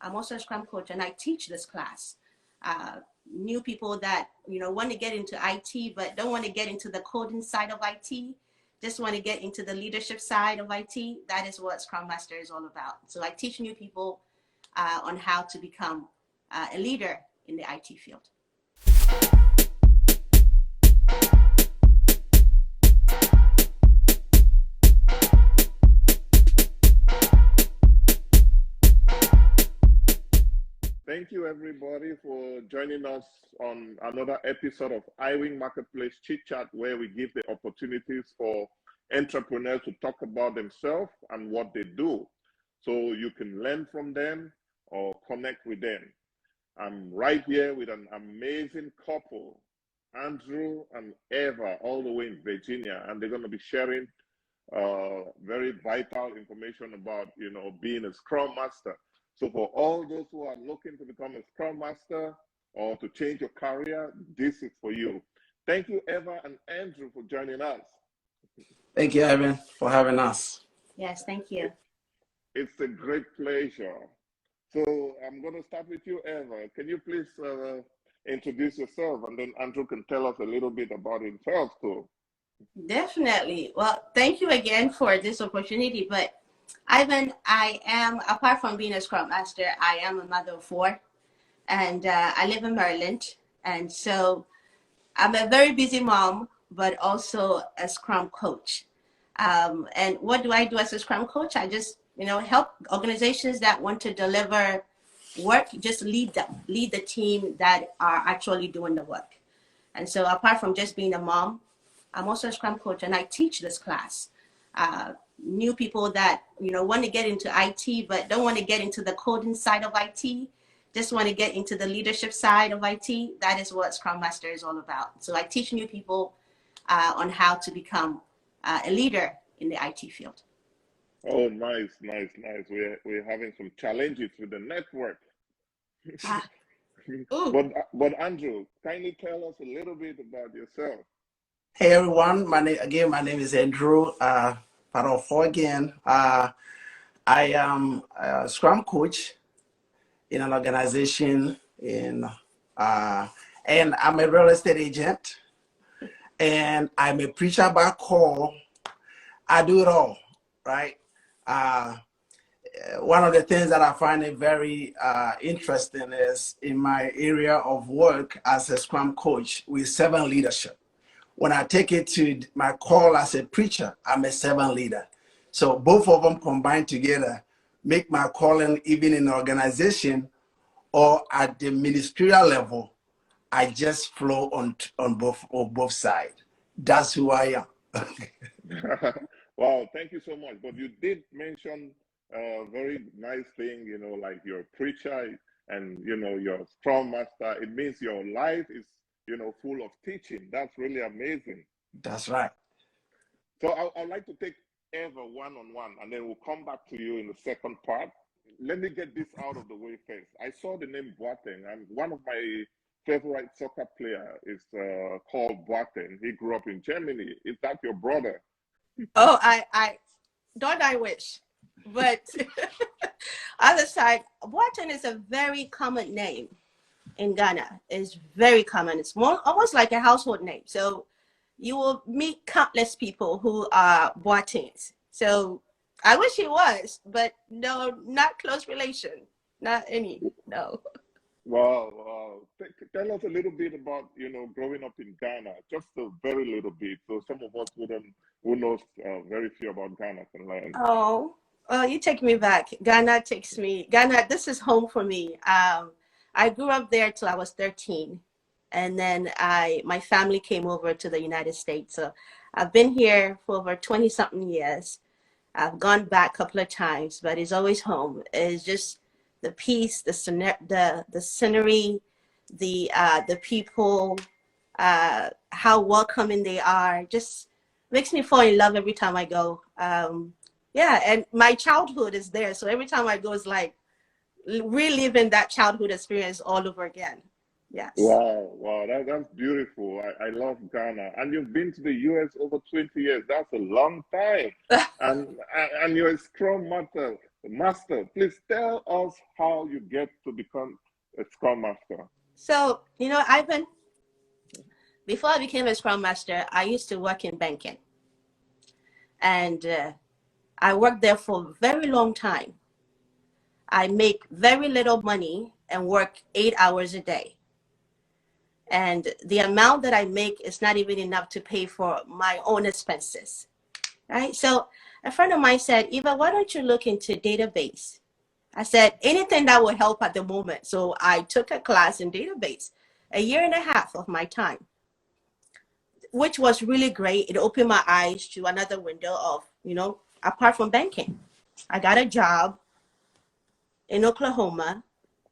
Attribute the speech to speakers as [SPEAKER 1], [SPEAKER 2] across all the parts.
[SPEAKER 1] I'm also a Scrum coach, and I teach this class. New people that, want to get into IT, but don't want to get into the coding side of IT, just want to get into the leadership side of IT. That is what Scrum Master is all about. So I teach new people on how to become a leader in the IT field.
[SPEAKER 2] Thank you, everybody, for joining us on another episode of Iwing Marketplace Chit Chat, where we give the opportunities for entrepreneurs to talk about themselves and what they do, so you can learn from them or connect with them. I'm right here with an amazing couple, Andrew and Eva, all the way in Virginia, and they're going to be sharing very vital information about, being a Scrum Master. So for all those who are looking to become a Scrum Master or to change your career, this is for you. Thank you, Eva and Andrew, for joining us.
[SPEAKER 3] Thank you, Ivan, for having us.
[SPEAKER 1] Yes, thank you.
[SPEAKER 2] It's a great pleasure. So I'm going to start with you, Eva. Can you please introduce yourself, and then Andrew can tell us a little bit about himself too.
[SPEAKER 1] Definitely. Well, thank you again for this opportunity. But Ivan, I am, apart from being a Scrum Master, I am a mother of 4, and I live in Maryland. And so I'm a very busy mom, but also a Scrum coach. And what do I do as a Scrum coach? I just, help organizations that want to deliver work, just lead the team that are actually doing the work. And so apart from just being a mom, I'm also a Scrum coach, and I teach this class. New people that, want to get into IT, but don't want to get into the coding side of IT, just want to get into the leadership side of IT. That is what Scrum Master is all about. So I teach new people on how to become a leader in the IT field.
[SPEAKER 2] Oh, nice. We're having some challenges with the network. But Andrew, kindly tell us a little bit about yourself.
[SPEAKER 3] Hey everyone, my name is Andrew. Part of 4 again. I am a Scrum coach in an organization and I'm a real estate agent, and I'm a preacher by call. I do it all, right? One of the things that I find it very interesting is in my area of work as a Scrum coach with 7 leadership. When I take it to my call as a preacher, I'm a 7 leader. So both of them combined together make my calling, even in the organization or at the ministerial level, I just flow on both sides. That's who I am.
[SPEAKER 2] Wow, thank you so much. But you did mention a very nice thing, like you're a preacher and, you're a Scrum Master. It means your life is, full of teaching. That's really amazing.
[SPEAKER 3] That's right.
[SPEAKER 2] So I'd like to take Eva one-on-one, and then we'll come back to you in the second part. Let me get this out of the way first. I saw the name Boateng, and one of my favorite soccer player is called Boateng. He grew up in Germany. Is that your brother?
[SPEAKER 1] Oh, I wish. But other side, Boateng is a very common name in Ghana. It's very common. It's almost like a household name. So you will meet countless people who are Boatengs. So I wish he was, but no, not close relation. Not any, no.
[SPEAKER 2] Wow. Tell us a little bit about, growing up in Ghana, just a very little bit. So some of us who knows very few about Ghana can learn.
[SPEAKER 1] Oh, you take me back. Ghana, this is home for me. I grew up there till I was 13. And then my family came over to the United States. So I've been here for over 20 something years. I've gone back a couple of times, but it's always home. It's just the peace, the scenery, the people, how welcoming they are. Just makes me fall in love every time I go. Yeah, and my childhood is there. So every time I go, it's like reliving that childhood experience all over again. Yes.
[SPEAKER 2] Wow, that's beautiful. I love Ghana. And you've been to the US over 20 years. That's a long time. and you're a Scrum Master. Master, please tell us how you get to become a Scrum Master.
[SPEAKER 1] So, Ivan, before I became a Scrum Master, I used to work in banking. And I worked there for a very long time. I make very little money and work 8 hours a day. And the amount that I make is not even enough to pay for my own expenses, right? So a friend of mine said, Eva, why don't you look into database? I said, anything that will help at the moment. So I took a class in database, 1.5 years of my time, which was really great. It opened my eyes to another window of, apart from banking. I got a job in Oklahoma,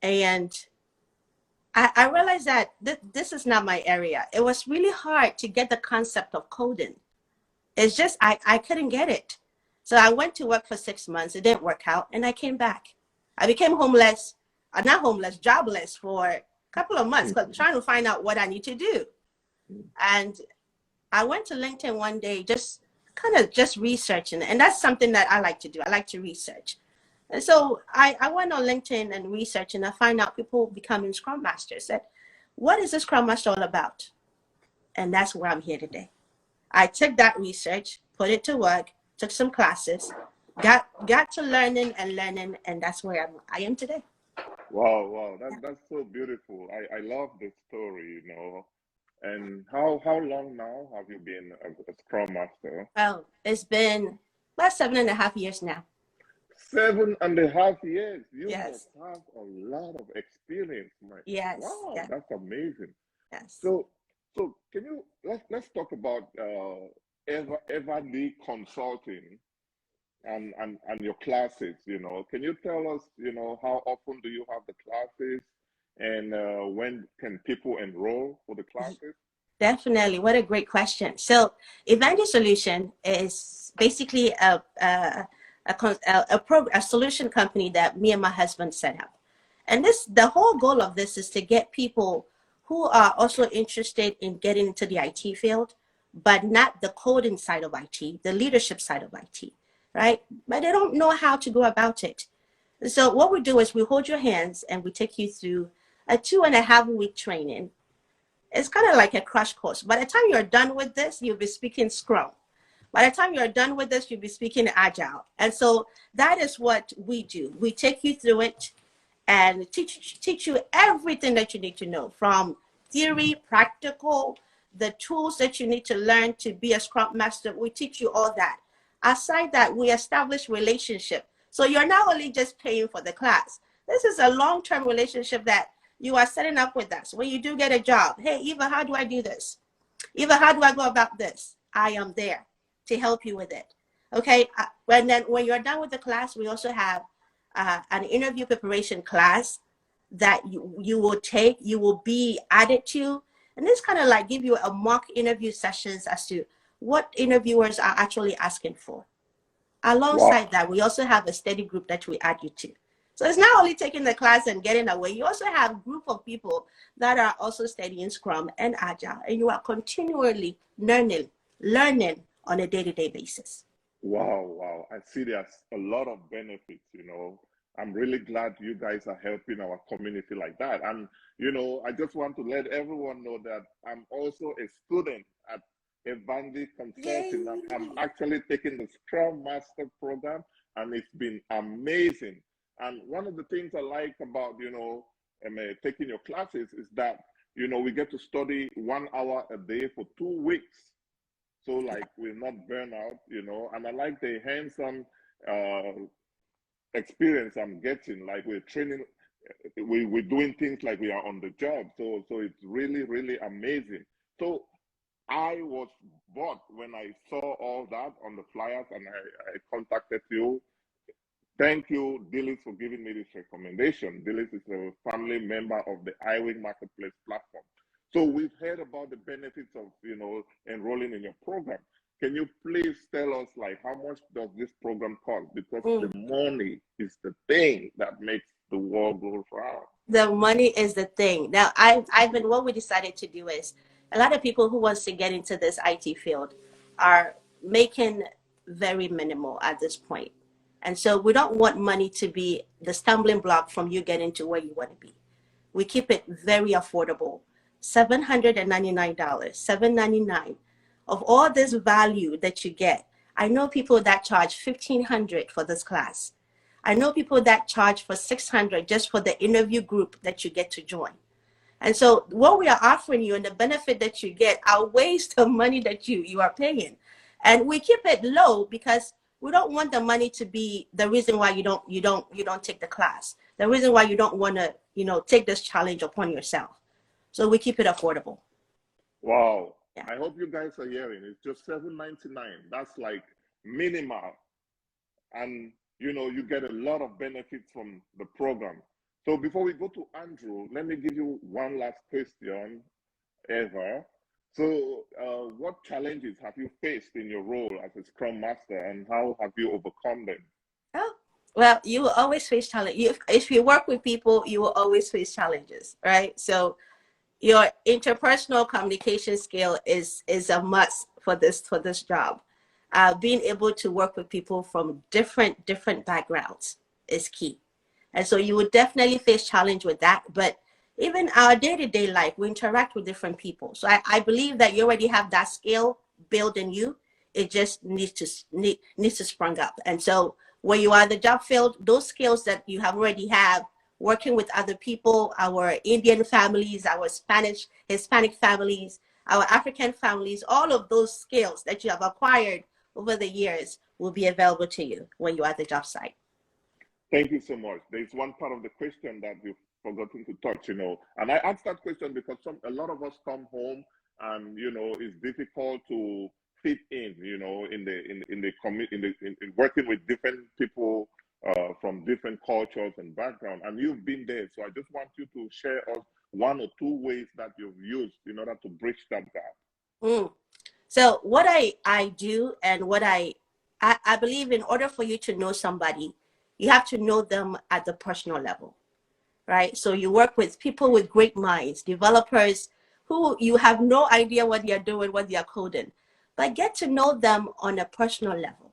[SPEAKER 1] and I realized that this is not my area. It was really hard to get the concept of coding. It's just, I couldn't get it. So I went to work for 6 months. It didn't work out, and I came back. I became homeless, not homeless, jobless for a couple of months, trying to find out what I need to do. And I went to LinkedIn one day, just researching, and that's something that I like to do. I like to research. And so I went on LinkedIn and researched, and I find out people becoming Scrum Masters. Said, what is a Scrum Master all about? And that's where I'm here today. I took that research, put it to work, took some classes, got to learning, and that's where I am today.
[SPEAKER 2] Wow, that's so beautiful. I love this story, And how long now have you been a Scrum Master?
[SPEAKER 1] Well, it's been about 7.5 years now.
[SPEAKER 2] 7.5 years. You
[SPEAKER 1] Yes.
[SPEAKER 2] must have a lot of experience, Mike.
[SPEAKER 1] Yes.
[SPEAKER 2] Wow,
[SPEAKER 1] Yes.
[SPEAKER 2] that's amazing.
[SPEAKER 1] Yes.
[SPEAKER 2] So can you let's talk about Evandi Consulting and your classes. Can you tell us how often do you have the classes, and when can people enroll for the classes?
[SPEAKER 1] Definitely. What a great question. So Evandi Solution is basically a solution company that me and my husband set up. And the whole goal of this is to get people who are also interested in getting into the IT field, but not the coding side of IT, the leadership side of IT, right? But they don't know how to go about it. So what we do is we hold your hands and we take you through a 2.5 week training. It's kind of like a crash course. By the time you're done with this, you'll be speaking Scrum. By the time you're done with this, you'll be speaking Agile. And so that is what we do. We take you through it and teach you everything that you need to know, from theory, practical, the tools that you need to learn to be a Scrum Master. We teach you all that. Aside that, we establish relationship. So you're not only just paying for the class. This is a long-term relationship that you are setting up with us. When you do get a job, hey, Eva, how do I do this? Eva, how do I go about this? I am there to help you with it. Okay, and then when you're done with the class, we also have an interview preparation class that you will take, you will be added to. And this kind of like give you a mock interview sessions as to what interviewers are actually asking for. Alongside that, we also have a study group that we add you to. So it's not only taking the class and getting away, you also have a group of people that are also studying Scrum and Agile, and you are continually learning on a day-to-day basis.
[SPEAKER 2] Wow. I see there's a lot of benefits, I'm really glad you guys are helping our community like that. And, I just want to let everyone know that I'm also a student at Evandi Consulting. I'm actually taking the Scrum Master program, and it's been amazing. And one of the things I like about, taking your classes is that, we get to study 1 hour a day for 2 weeks. So like we're not burn out, and I like the hands-on experience I'm getting. Like we're training, we're doing things like we are on the job. So it's really, really amazing. So I was bought when I saw all that on the flyers, and I contacted you. Thank you, Dillis, for giving me this recommendation. Dillis is a family member of the Iwing Marketplace platform. So we've heard about the benefits of, enrolling in your program. Can you please tell us, like, how much does this program cost? Because the money is the thing that makes the world go round.
[SPEAKER 1] The money is the thing. Now, what we decided to do is, a lot of people who wants to get into this IT field are making very minimal at this point. And so we don't want money to be the stumbling block from you getting to where you want to be. We keep it very affordable. $799, $799. Of all this value that you get, I know people that charge $1,500 for this class. I know people that charge for $600 just for the interview group that you get to join. And so what we are offering you and the benefit that you get outweighs the money that you are paying. And we keep it low because we don't want the money to be the reason why you don't take the class. The reason why you don't want to, take this challenge upon yourself. So we keep it affordable.
[SPEAKER 2] Wow.
[SPEAKER 1] Yeah.
[SPEAKER 2] I hope you guys are hearing. It's just $7.99. That's like minimal. And you get a lot of benefits from the program. So before we go to Andrew, let me give you one last question, Eva. So what challenges have you faced in your role as a Scrum Master, and how have you overcome them?
[SPEAKER 1] Oh, well, you will always face challenges. If you work with people, you will always face challenges, right? So your interpersonal communication skill is a must for this job. Being able to work with people from different backgrounds is key. And so you would definitely face challenge with that. But even our day-to-day life, we interact with different people. So I believe that you already have that skill built in you. It just needs to sprung up. And so when you are in the job field, those skills that you have already have, working with other people, our Indian families, our Hispanic families, our African families, all of those skills that you have acquired over the years will be available to you when you're at the job site.
[SPEAKER 2] Thank you so much. There's one part of the question that you've forgotten to touch, and I asked that question because a lot of us come home and, it's difficult to fit in, in working with different people from different cultures and backgrounds. And you've been there. So I just want you to share us one or two ways that you've used in order to bridge that gap.
[SPEAKER 1] So what I do and what I believe, in order for you to know somebody, you have to know them at the personal level, right? So you work with people with great minds, developers who you have no idea what they're doing, what they're coding, but get to know them on a personal level.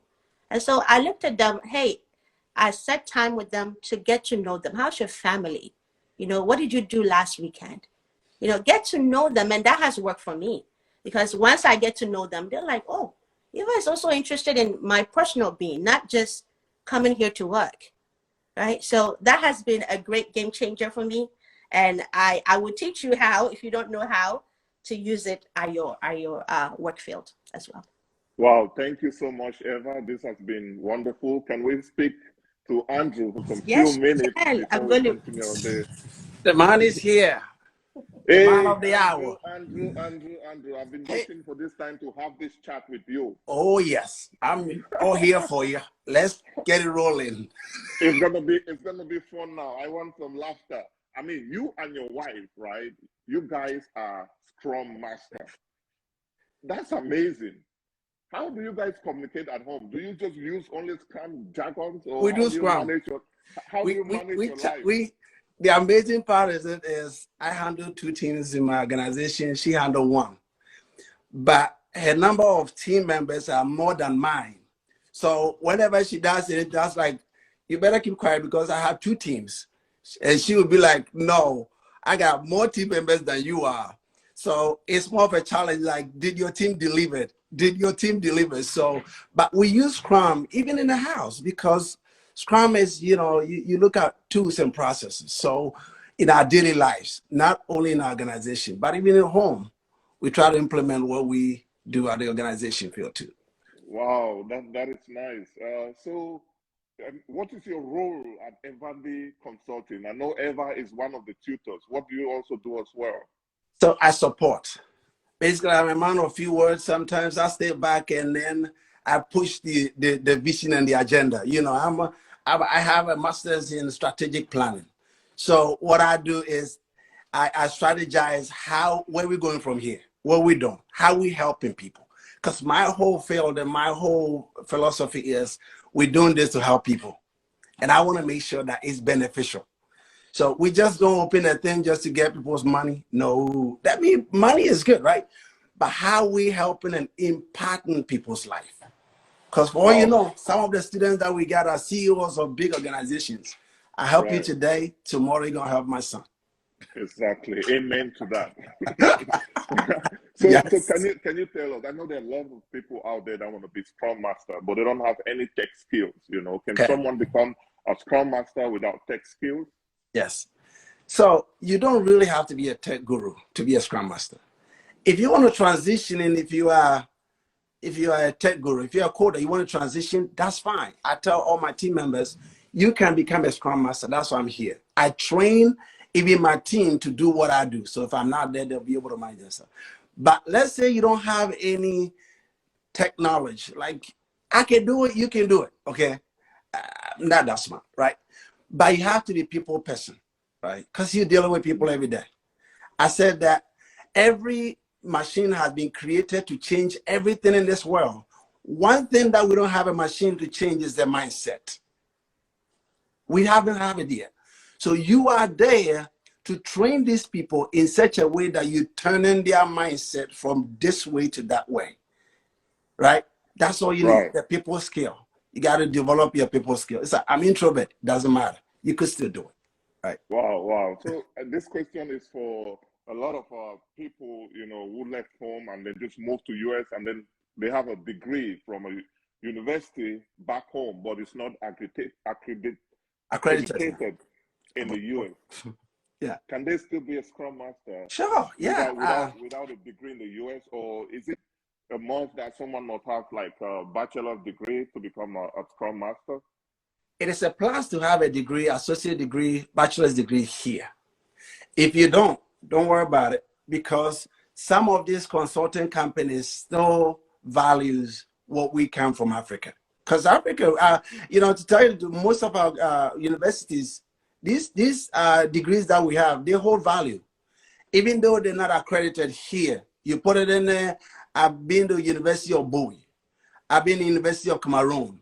[SPEAKER 1] And so I looked at them, hey, I set time with them to get to know them. How's your family? What did you do last weekend? Get to know them. And that has worked for me. Because once I get to know them, they're like, oh, Eva is also interested in my personal being, not just coming here to work, right? So that has been a great game changer for me. And I will teach you how, if you don't know how, to use it at your work field as well.
[SPEAKER 2] Wow, thank you so much, Eva. This has been wonderful. Can we speak to Andrew for some few minutes before we continue on this?
[SPEAKER 3] The man is here. The man of the hour.
[SPEAKER 2] Andrew, I've been waiting for this time to have this chat with you.
[SPEAKER 3] Oh yes, I'm all here for you. Let's get it rolling.
[SPEAKER 2] It's gonna be fun now. I want some laughter. I mean, you and your wife, right? You guys are Scrum Master. That's amazing. How do you guys communicate at home? Do you just use only Scrum jargons, or
[SPEAKER 3] we do Scrum?
[SPEAKER 2] How do you manage your life?
[SPEAKER 3] The amazing part is I handle two teams in my organization. She handle one, but her number of team members are more than mine. So whenever she does it, that's like, you better keep quiet because I have two teams. And she would be like, no, I got more team members than you are. So it's more of a challenge, like, did your team deliver? Did your team deliver? So, but we use Scrum even in the house because Scrum is, you look at tools and processes. So in our daily lives, not only in our organization, but even at home, we try to implement what we do at the organization field too.
[SPEAKER 2] Wow, that is nice. So what is your role at Evandi Consulting? I know Eva is one of the tutors. What do you also do as well?
[SPEAKER 3] So I support. Basically, I'm a man of few words. Sometimes I stay back and then I push the vision and the agenda. I have a master's in strategic planning. So what I do is I strategize where we're going from here, what we're doing, how we helping people. Because my whole field and my whole philosophy is we're doing this to help people. And I want to make sure that it's beneficial. So we just don't open a thing just to get people's money. No, that means money is good, right? But how we helping and impacting people's life. Because for all you know, some of the students that we got are CEOs of big organizations. I help you today, tomorrow you're going to help my son.
[SPEAKER 2] Exactly. Amen to that.
[SPEAKER 3] Yes.
[SPEAKER 2] So can you tell us? I know there are a lot of people out there that want to be Scrum Master, but they don't have any tech skills. Can someone become a Scrum Master without tech skills?
[SPEAKER 3] Yes. So you don't really have to be a tech guru to be a Scrum Master. If you want to transition, and if you are a tech guru, if you're a coder, you want to transition, that's fine. I tell all my team members, you can become a Scrum Master. That's why I'm here. I train even my team to do what I do. So if I'm not there, they'll be able to manage themselves. But let's say you don't have any tech knowledge. Like, I can do it, you can do it. Okay. Not that smart, right? But you have to be people person, right? Because you're dealing with people every day. I said that every machine has been created to change everything in this world. One thing that we don't have a machine to change is the mindset. We haven't have it yet. So you are there to train these people in such a way that you turn in their mindset from this way to that way, right? That's all you need, the people skill. You got to develop your people skill. It's like, I'm introvert, doesn't matter. You could still do it, right?
[SPEAKER 2] Wow. So this question is for a lot of people, who left home and then just moved to US, and then they have a degree from a university back home, but it's not accredited in the US.
[SPEAKER 3] Yeah.
[SPEAKER 2] Can they still be a Scrum Master?
[SPEAKER 3] Sure. Yeah.
[SPEAKER 2] Without a degree in the US, or is it a must that someone must have like a bachelor's degree to become a Scrum Master?
[SPEAKER 3] It is a plus to have a degree, associate degree, bachelor's degree here. If you don't worry about it, because some of these consulting companies still values what we come from Africa. Because Africa, to tell you, most of our universities, these degrees that we have, they hold value. Even though they're not accredited here, you put it in there. I've been to University of Bowie. I've been to University of Cameroon,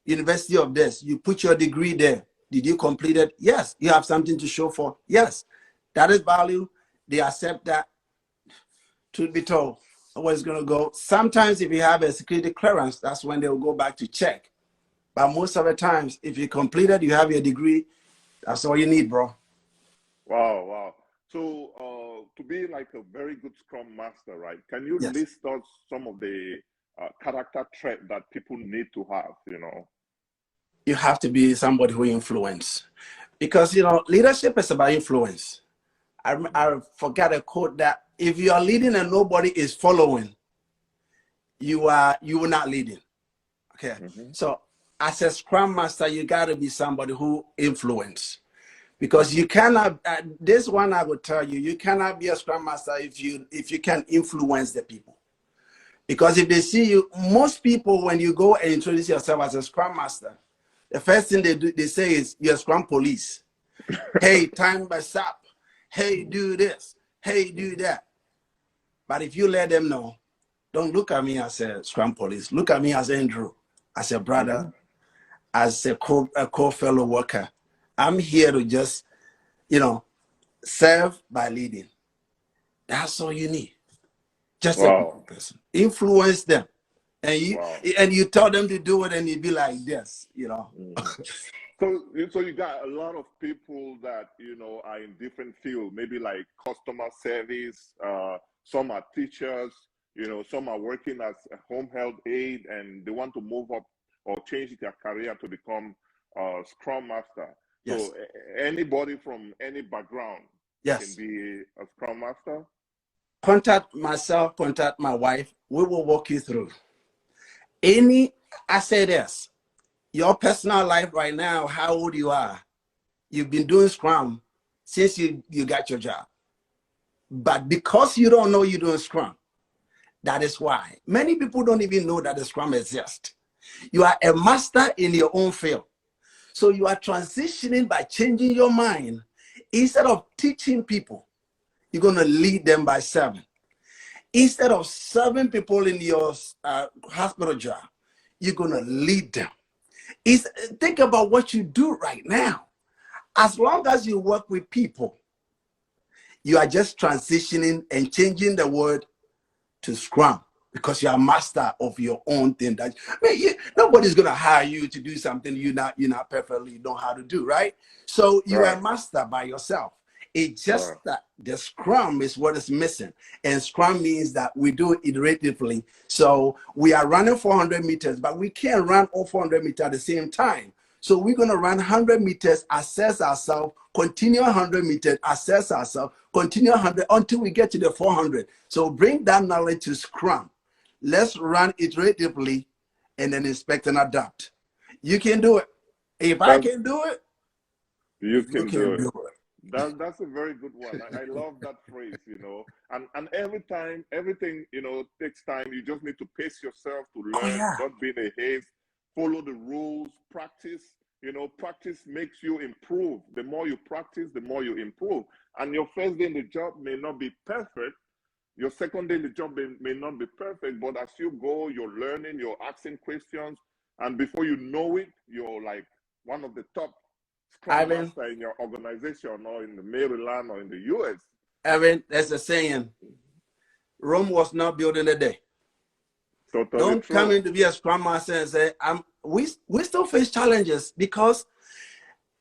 [SPEAKER 3] University of this. You put your degree there. Did you complete it? Yes. You have something to show for? Yes. That is value. They accept that. Truth be told, where it's going to go. Sometimes if you have a security clearance, that's when they'll go back to check. But most of the times, if you completed, you have your degree, that's all you need, bro.
[SPEAKER 2] Wow. So to be like a very good Scrum Master, right? Can you list us some of the character traits that people need to have,
[SPEAKER 3] You have to be somebody who influence. Because, leadership is about influence. I forgot a quote that if you are leading and nobody is following, you are not leading. Okay. So as a Scrum Master, you got to be somebody who influence. Because you cannot, this one I would tell you, you cannot be a Scrum Master if you can influence the people. Because if they see you, most people, when you go and introduce yourself as a Scrum Master, the first thing they say is, you're Scrum Police. Hey, time by SAP. Hey, do this. Hey, do that. But if you let them know, don't look at me as a Scrum Police. Look at me as Andrew, as a brother, as a co-fellow worker. I'm here to just, serve by leading. That's all you need. Just a person. Influence them. And you tell them to do it, and you be like this,
[SPEAKER 2] So you got a lot of people that, are in different fields, maybe like customer service, some are teachers, some are working as a home health aide, and they want to move up or change their career to become a Scrum Master. Yes. So anybody from any background can be a Scrum Master?
[SPEAKER 3] Contact myself, contact my wife. We will walk you through. I say this, your personal life right now, how old you are, you've been doing Scrum since you got your job. But because you don't know you're doing Scrum, that is why. Many people don't even know that the Scrum exists. You are a master in your own field. So you are transitioning by changing your mind. Instead of teaching people, you're going to lead them by serving. Instead of serving people in your hospital job, you're going to lead them. Think about what you do right now. As long as you work with people, you are just transitioning and changing the word to Scrum. because you're a master of your own thing. That nobody's gonna hire you to do something you're not perfectly know how to do, right? So you are a master by yourself. It's just that the Scrum is what is missing, and Scrum means that we do it iteratively. So we are running 400 meters, but we can't run all 400 meters at the same time. So we're going to run 100 meters, assess ourselves, continue 100 meters, assess ourselves, continue 100 until we get to the 400. So bring that knowledge to Scrum. Let's run iteratively and then inspect and adapt. You can do it. If I can do it,
[SPEAKER 2] you can do it. That's a very good one. I love that phrase, you know. And everything, you know, takes time. You just need to pace yourself to learn, don't be in a haste, follow the rules, practice. You know, practice makes you improve. The more you practice, the more you improve. And your first day in the job may not be perfect. Your second day in the job may not be perfect, but as you go, you're learning, you're asking questions, and before you know it, you're like one of the top Scrum Master in your organization or in the Maryland or in the US.
[SPEAKER 3] Evan, that's a saying. Rome was not built in a day.
[SPEAKER 2] Totally
[SPEAKER 3] Don't
[SPEAKER 2] true.
[SPEAKER 3] come in to be a Scrum Master and say, we still face challenges, because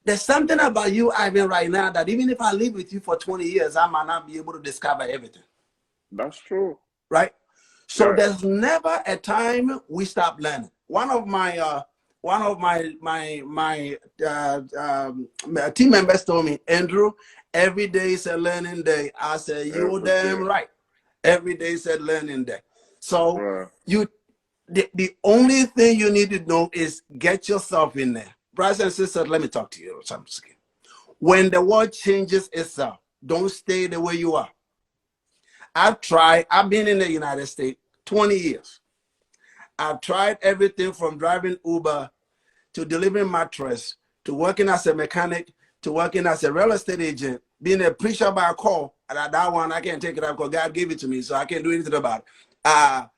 [SPEAKER 3] there's something about you, Ivan, right now that even if I live with you for 20 years, I might not be able to discover everything.
[SPEAKER 2] That's true.
[SPEAKER 3] Right? So there's never a time we stop learning. One of my team members told me, Andrew, every day is a learning day. I said, you're damn right. Every day is a learning day. So the only thing you need to know is get yourself in there. Brothers and sisters, let me talk to you. When the world changes itself, don't stay the way you are. I've been in the United States 20 years. I've tried everything from driving Uber to delivering mattress, to working as a mechanic, to working as a real estate agent, being a preacher by call. And that one, I can't take it up because God gave it to me, so I can't do anything about it.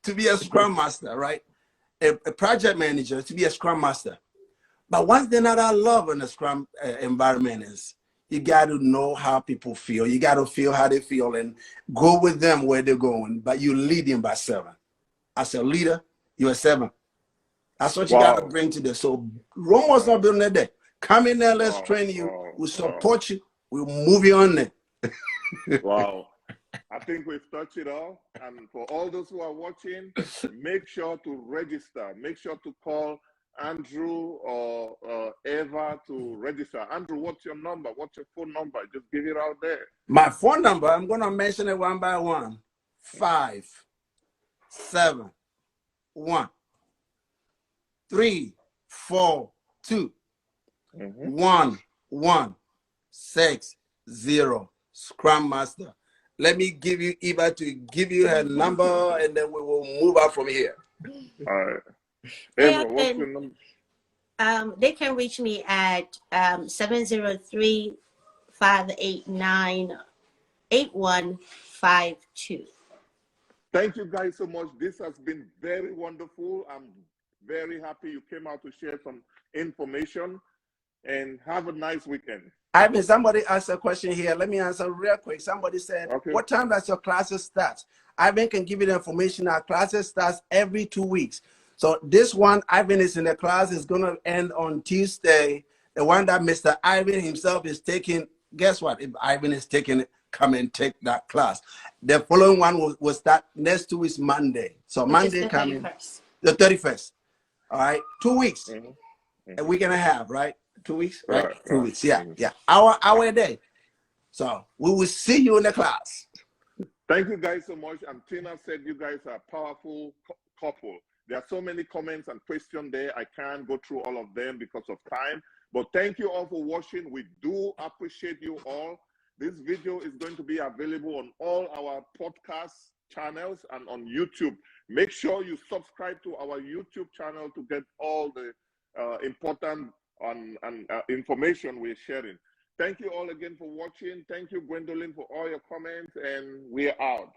[SPEAKER 3] To be a Scrum Master, right? A project manager, to be a Scrum Master. But one thing that I love in the Scrum environment is you got to know how people feel. You got to feel how they feel and go with them where they're going. But you lead them by 7. As a leader, you're a 7. That's what you got to bring to this. So Rome was not built in a day. Come in there, let's train you. We'll support you. We'll move you on there.
[SPEAKER 2] Wow. I think we've touched it all. And for all those who are watching, make sure to register. Make sure to call Andrew or Eva to register. Andrew, what's your number? What's your phone number? Just give it out there.
[SPEAKER 3] My phone number, I'm going to mention it one by one. 5 7 1 3 4 2 1 1 6 0. Scrum Master. Let me give you Eva to give you her number, and then we will move out from here.
[SPEAKER 2] All right. Eva, what's your number?
[SPEAKER 1] They can reach me at 703-589-8152.
[SPEAKER 2] Thank you guys so much. This has been very wonderful. I'm very happy you came out to share some information, and have a nice weekend.
[SPEAKER 3] Ivan, somebody asked a question here. Let me answer real quick. Somebody said, what time does your classes start? Ivan can give you the information. Our classes starts every 2 weeks. So this one, Ivan is in the class, is going to end on Tuesday. The one that Mr. Ivan himself is taking, guess what? If Ivan is taking it, come and take that class. The following one will start next 2 weeks, Monday. So Monday coming, the 31st. All right, 2 weeks, a week and a half, right? 2 weeks, right? 2 weeks, yeah. Hour a day. So we will see you in the class.
[SPEAKER 2] Thank you guys so much. And Tina said you guys are a powerful couple. There are so many comments and questions there. I can't go through all of them because of time. But thank you all for watching. We do appreciate you all. This video is going to be available on all our podcast channels and on YouTube. Make sure you subscribe to our YouTube channel to get all the important information we're sharing. Thank you all again for watching. Thank you, Gwendolyn, for all your comments, and we're out.